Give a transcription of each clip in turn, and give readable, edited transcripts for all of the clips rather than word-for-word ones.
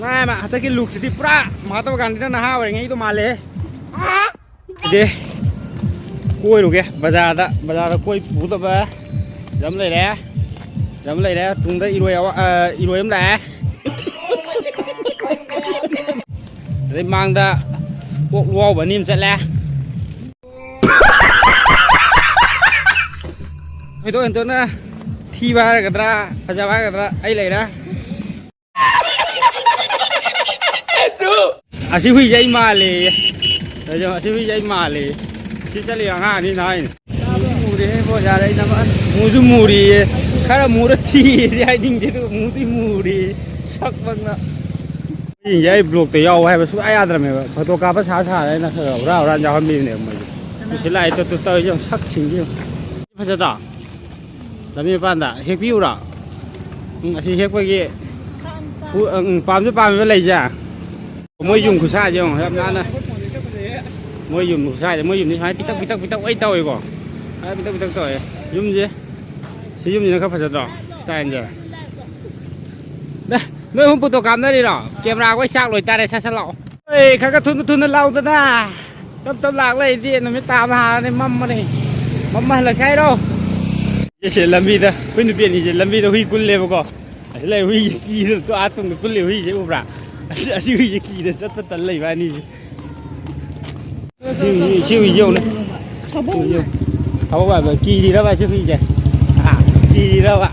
มาถ้ากินลูกสิที่ปลามาตัวกันที่นั่นนะฮะอะไรเงี้ยตัวมาเลยเดี๋ยวกล้วยลูกแกบาจาร์กล้วยปูตัวบ้าจำเลยแล้วตุ้งได้อีรวยเอาอีรวยมั้งแหละได้มังได้พวกวัวแบบนี้มันเสร็จแล้วไอ้ตัวน่ะที่บ้านกันละพระเจ้าบ้านกันละไอ้เลยนะอาชีพใหญ่มาเลยเดี๋ยวอาชีพใหญ่มาเลยที่จะเลี้ยงง่ายนี่นายมูดีพอจะได้นะมันมูดีข้ามูรที่ใหญ่จริงๆมูดีชักบ้างนะยิ่งใหญ่ปลูกแต่ยาวไว้ไปสู้ไอ้อะไรไม่พอตัวกาภาษาชาตินะเธอเราจะทำมีเนี่ยมันจะใช้ไอ้ตัวยังชักชิงอยู่ภาษาต่างแล้วมีปัญหาเฮกพิวล่ะอาชีพเฮกไปกี่ปามจะปามเป็นอะไรจ้ะมวยยุ่งขุซ่าจ้ะครับนั่นนะมวยยุ่งขุซ่าแต่มวยยุ่งนี่ใช้ปิตักไอ้เต่าอีกก่อนไอ้ปิตักต่อยยุ่งจีสิยุ่งจีนะครับภาษาต่างสไตล์จ้ะเนี่ยเมื่อผมพูดตัวกรรมได้ดีหรอเกมราวไว้ชักลอยตาได้ชักหล่อเฮ้ยข้ากระทุนนั่นเราตัวน่ะต้นหลักเลยที่นั่นไม่ตามหาในมั่มมาเลยมั่มมาหลักใช่หรอจะเฉลิมบีนะเพื่อนเปลี่ยนเฉลิมบีตัวหุ่ยกุลเลยบ่ก็เลยหุ่ยกี่ตัวอาตุงกุลเลยหุ่ยใช่อุบระอาชีพหุ่ยกี่เนี่ยสัตว์ตันเลยบ้านี่ชื่อหุ่ยโยนเลยเขาบอกว่ากี่ดีแล้วว่าชื่อหุ่ยใช่กี่ดีแล้วอ่ะ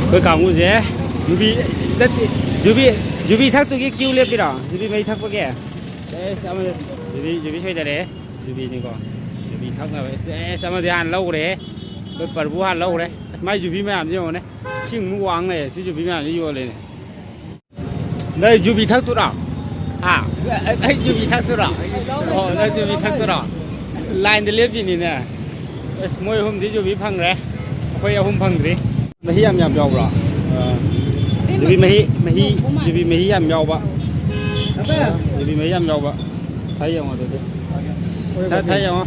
เคยกล่าวงูใช่ยูบีทักตัวกี่คิวเล็บไปหรอยูบีไม่ทักพวกแกเอ๊ะสามียูบีช่วยจะเลยยูบีนี่ก่อนยูบีทักนะเอ๊ะสามีที่อ่านเล่าเลยไปเปิดบูฮันเล่าเลยไม่ยูบีไม่อ่านยังไงเนี่ยชิงมือวางเลยชิยูบีไม่อ่านยังอยู่เลยเนี่ยยูบีทักตัวหรอไอ้ยูบีทักตัวหรอโอ้ได้ยูบีทักตัวหรอไลน์เดลิฟนี่เนี่ยมวยหุ่มที่ยูบีพังเลยไปเอาหุ่มพังดิไม่ที่ยำยาวหรอยูบีไม่ยำยาวปะยูบีไม่ยำยาวปะthấy không rồi thấy không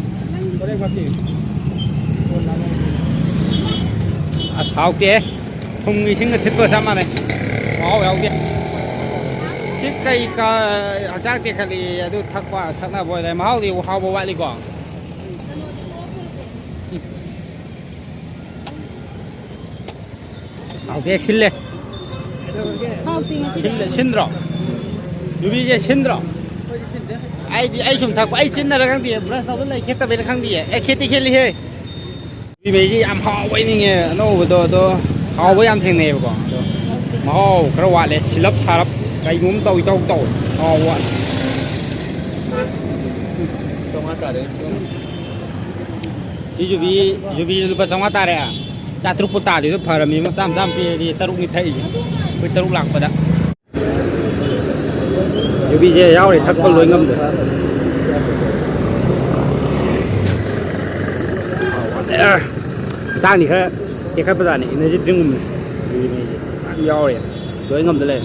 sao kia không nghĩ sinh thích bữa sáng mà này máu béo kia chiếc cây cái chắc thì cái tôi thắc qua thắc nào vậy này máu thì hao bao vậy đi quả máu kia xin lên xin rồi 유비 이제 신들어 ai chúng ta có ai chín là khang địa bữa sau lấy khét ta về khang địa ai khét thì khét đi hơi vì mấy cái am họ vậy nè nó đồ họ với am thằng này còn mà họ cái quả này slap slap cái ngúng tàu họ vậy trong mắt ta đấy 유비 lupa trong mắt ta đấy à cha trúc ta thì nó phở mình mà sam thì ta rụng như thế với ta rụng lạc vào đó bây giờ rau thì thắt con lưới ngâm được đang thì khác cái khác bây giờ này nó rất rung rau này lưới ngâm được lên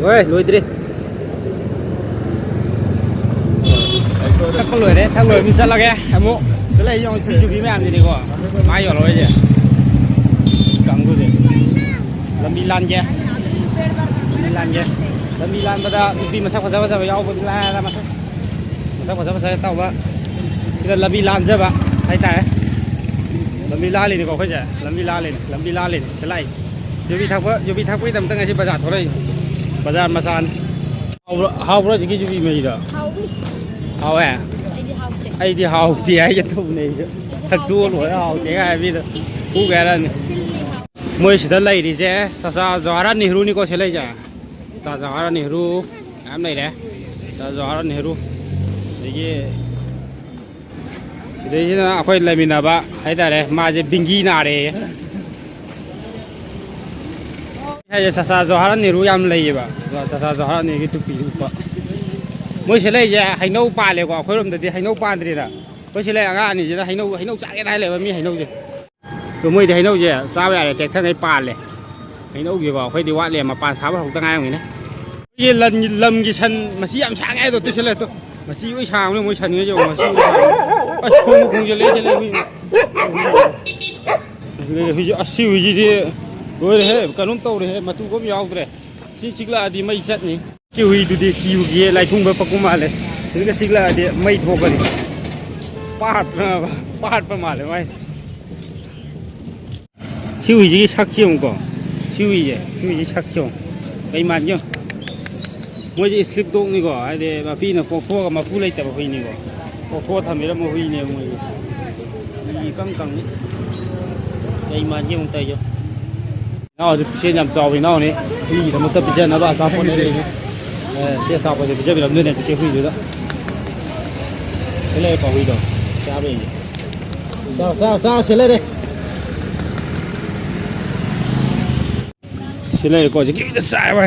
rồi lưới đi thắt con lưới đấy thắt lưới mình sẽ là cái em mua cái này dùng sử dụng mấy anh gì có máy vào rồi chứ cẳng cái gì làm Milan chứ làm Milan bây giờ đi mà sắp vào nhau vẫn là mà sắp vào tàu vậy bây giờ làm Milan chứ bạn thấy tại làm Milan lên có phải chứ làm Milan lên cái này dù bị thắc với tầm tăng ngày trên bazar thôi đây bazar masan hao rồi cái gì mà gì đó hao à ai đi học thì ai cho thùng này thật chua rồi học cái ai biết được cú cái là mới sẽ lấy đi chứ sao Jawaharlal Nehru này có sẽ lấy chả Jawaharlal Nehru em này đấy Jawaharlal Nehru đấy chứ nó phải lấy mình là ba hay là đấy mà cái bingi nào đấy hay là sao Jawaharlal Nehru em lấy vậy ba sao Jawaharlal Nehru cái tụi bị mới sẽ lấy ra hành nâu ba này quả khối đồng thì hành nâu ba thì là mới sẽ lấy ăn này chỉ là hành nâu chạy cái này là mới hành nâu gì rồi mới thì hành nâu gì sao vậy để tẹt thân cái ba này hành nâu gì vào phải đi qua liền mà ba sáu không tăng ai người đấy cái lần cái sân mà chỉ ăn sáng ngay rồi tôi sẽ lấy tôi mà chỉ với sáng nữa mới sân cái gì mà chỉ ꯈꯣꯡ ꯆꯠꯂꯦ ꯍꯨꯏꯁꯦ ꯑꯁꯤ ꯍꯨꯏꯁꯤꯗꯤ ꯂꯣꯏꯔꯦꯍꯦ ꯀꯩꯅꯣꯝ ꯇꯧꯔꯦꯍꯦ ꯃꯇꯨꯒ ꯑꯃ ꯌꯥꯎꯗ꯭ꯔꯦ ꯁꯤ ꯆꯤꯛꯂꯛꯑꯗꯤ ꯃꯩ ꯆꯠꯅꯤ ꯁꯤ ꯍꯨꯏꯗꯨꯗꯤ ꯀꯤꯕꯨ ꯂꯥꯏꯊꯨꯡꯕ ꯄꯛꯄ ꯃꯥꯜꯂꯦ ꯍꯧꯖꯤꯛꯀ ꯆꯤꯛꯂꯛꯑꯗꯤ ꯃꯩ ꯊꯣꯛꯀꯅꯤ ꯄꯥꯠꯄ ꯃꯥꯜꯂꯦ ꯃꯥꯏ ꯁꯤ ꯍꯨꯏꯁꯤꯒꯤ ꯁꯛꯁꯤ ꯑꯃꯨꯛꯀꯣ ꯁꯤ ꯍꯨꯏꯁꯤ ꯁꯛꯁꯤ ꯑꯃꯨꯛ ꯀꯩ ꯃꯥꯟꯒꯦ ꯃꯣꯏꯁꯦ ꯏꯁꯂꯤꯞ ꯗꯣꯒꯅꯤꯀꯣ ꯍꯥꯏꯗꯤ ꯃꯄꯤꯅ ꯄꯣꯛꯊꯣꯛꯑꯒ ꯃꯄꯨ ꯂꯩꯇꯕ ꯍꯨꯏꯅꯤꯀꯣ ꯄꯣꯛꯊꯣꯛꯑ ꯊꯝꯕꯤꯔꯝꯕ ꯍꯨꯏꯅꯦꯕ ꯃꯣꯏꯁꯦ ꯁꯤ ꯀꯪꯅꯤ ꯀꯩ ꯃꯥꯟꯒꯦ ꯑꯃꯨꯛ ꯇꯧꯏꯁꯨ ꯏꯅꯥꯎꯁꯦ ꯄꯨꯛꯆꯦꯜ ꯌꯥꯝ ꯆꯥꯎꯋꯤ ꯏꯅꯥꯎꯅꯤ ꯍꯨꯏꯒꯤꯗꯃꯛꯇ ꯄꯤꯖꯅꯕ ꯑꯆꯥꯄꯣꯠ ꯂꯩꯔꯤꯅꯤ ꯁꯤ ꯑꯆꯥꯄꯣꯠꯁꯦ ꯄꯤꯖꯕꯤꯔꯝꯗꯣꯏꯅꯦ ꯍꯧꯖꯤꯛꯀꯤ ꯍꯨꯏꯗꯨꯗ ꯁꯤ ꯂꯩꯔꯦꯀꯣ ꯍꯨꯏꯗꯣ ꯆꯥꯕ ꯌꯦꯡꯒꯦ ꯆꯥꯎ ꯁꯤ ꯂꯩꯔꯦ ꯁꯤ ꯂꯩꯔꯦꯀꯣ ꯍꯧꯖꯤꯛꯀꯤ ꯍꯨꯏꯗ ꯆꯥꯕ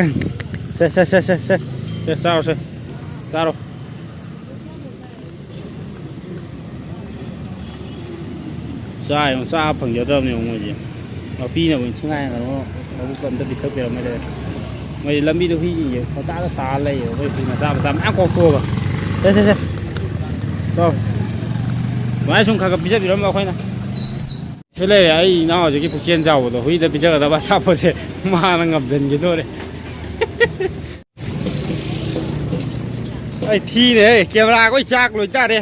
ꯁꯦ ꯆꯥꯔꯣ ꯆꯥ ꯐꯪꯖꯗ꯭ꯔꯕꯅꯦꯕ ꯃꯣꯏꯁꯦ ꯃꯄꯤꯅꯕꯨ ꯏꯟꯊꯤꯉꯥꯏꯅ ꯃꯕꯨꯛ ꯑꯝꯇ ꯄꯤꯊꯛꯄꯤꯔꯝꯃꯦ ꯃꯣꯏ ꯂꯝꯕꯤꯗ ꯍꯨꯏꯁꯤꯡꯁꯦ ꯄꯇꯥꯗ ꯇꯥꯔ ꯂꯩꯌꯦꯕ ꯃꯣꯏ ꯍꯨꯏ ꯃꯆꯥ ꯃꯌꯥꯝ ꯀꯣꯛꯊꯣꯛꯑꯒ ꯁꯦ ꯆꯥꯎ ꯑꯗꯨꯃꯥꯏꯅ ꯁꯨꯝ ꯈꯔ ꯄꯤꯖꯕꯤꯔꯝꯕ ꯑꯩꯈꯣꯏꯅ ꯁꯤ ꯂꯩꯔꯦ ꯑꯩ ꯏꯅꯥꯎ ꯍꯧꯖꯤꯛꯀꯤ ꯄꯨꯛꯆꯦꯜ ꯆꯥꯎꯕꯗꯣ ꯍꯨꯏꯗ ꯄꯤꯖꯒꯗꯕ ꯑꯆꯥꯄꯣꯠꯁꯦ ꯃꯥꯅ ꯉꯝꯁꯤꯟꯈꯤꯗꯣꯔꯦ ꯑꯩ ꯊꯤꯅꯦ ꯀꯦꯃꯦꯔꯥꯒ ꯆꯥꯛ ꯂꯣꯏꯇꯥꯔꯦ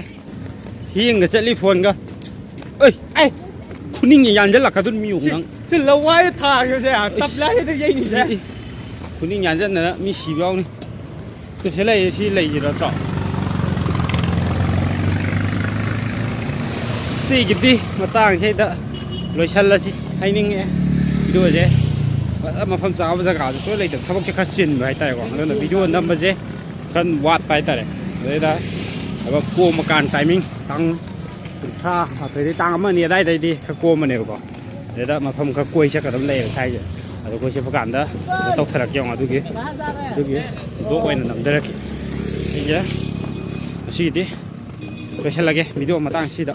ꯊꯦꯡꯒ ꯆꯠꯂꯤ ꯐꯣꯟꯒ ꯑꯩ ꯈꯨꯅꯤꯡ ꯌꯥꯟꯁꯤꯜꯂꯛꯀꯗꯣꯏ ꯃꯤ ꯅꯪ ꯁꯤ ꯂꯋꯥꯏꯗ ꯊꯥꯈꯤꯕꯁꯦ ꯇꯞꯂꯥꯏꯗ ꯌꯩꯅꯤꯁꯦ ꯈꯨꯅꯤꯡ ꯌꯥꯟꯁꯤꯟꯗꯅ ꯃꯤ ꯁꯤꯕ ꯌꯥꯎꯅꯤ ꯁꯤ ꯂꯩꯌꯦ ꯁꯤ ꯂꯩꯁꯤꯔ ꯅꯠꯇ꯭ꯔꯣ ꯁꯤꯒꯤꯗꯤ ꯃꯇꯥꯡꯁꯤꯗ ꯂꯣꯏꯁꯤꯜꯂꯁꯤ ꯍꯥꯏꯅꯤꯡꯉꯦ ꯚꯤꯗꯤꯑꯣꯁꯦ ꯃꯐꯝ ꯆꯥꯕ ꯖꯒꯥꯁꯨ ꯁꯣꯏ ꯂꯩꯇꯕ ꯊꯕꯛꯁꯦ ꯈꯔ ꯆꯤꯟꯕ ꯍꯥꯏꯇꯥꯔꯦꯀꯣ ꯑꯗꯨꯅ ꯚꯤꯗꯤꯑꯣ ꯅꯝꯕꯁꯦ ꯈꯔ ꯋꯥꯠꯄ ꯍꯥꯏꯇꯥꯔꯦ ꯑꯗꯨꯗꯩꯗ ꯀꯣꯝꯃꯀꯥꯟ ꯇꯥꯏꯃꯤꯡ ꯇꯥꯡ 30 ꯇꯥꯡ 1 ꯑꯗꯥꯏꯗꯩꯗꯤ ꯈꯔ ꯀꯣꯝꯕꯅꯦꯕꯀꯣ ꯑꯗꯨꯗ ꯃꯐꯝ ꯈꯔ ꯀꯣꯏ ꯆꯠꯀꯗꯕ ꯂꯩꯌꯦꯕ ꯁꯥꯏꯁꯦ ꯑꯗꯣ ꯀꯣꯏ ꯆꯠꯄ ꯀꯥꯟꯗ ꯇꯧꯊꯔꯛꯀꯦ ꯌꯦꯡꯉꯣ ꯑꯗꯨꯒꯤ ꯕ꯭ꯂꯣꯛ ꯑꯣꯏꯅ ꯅꯝꯊꯔꯛꯀꯦ ꯑꯩꯁꯦ ꯉꯁꯤꯒꯤꯗꯤ ꯂꯣꯏꯁꯤꯜꯂꯒꯦ ꯚꯤꯗꯤꯑꯣ ꯃꯇꯥꯡꯁꯤꯗ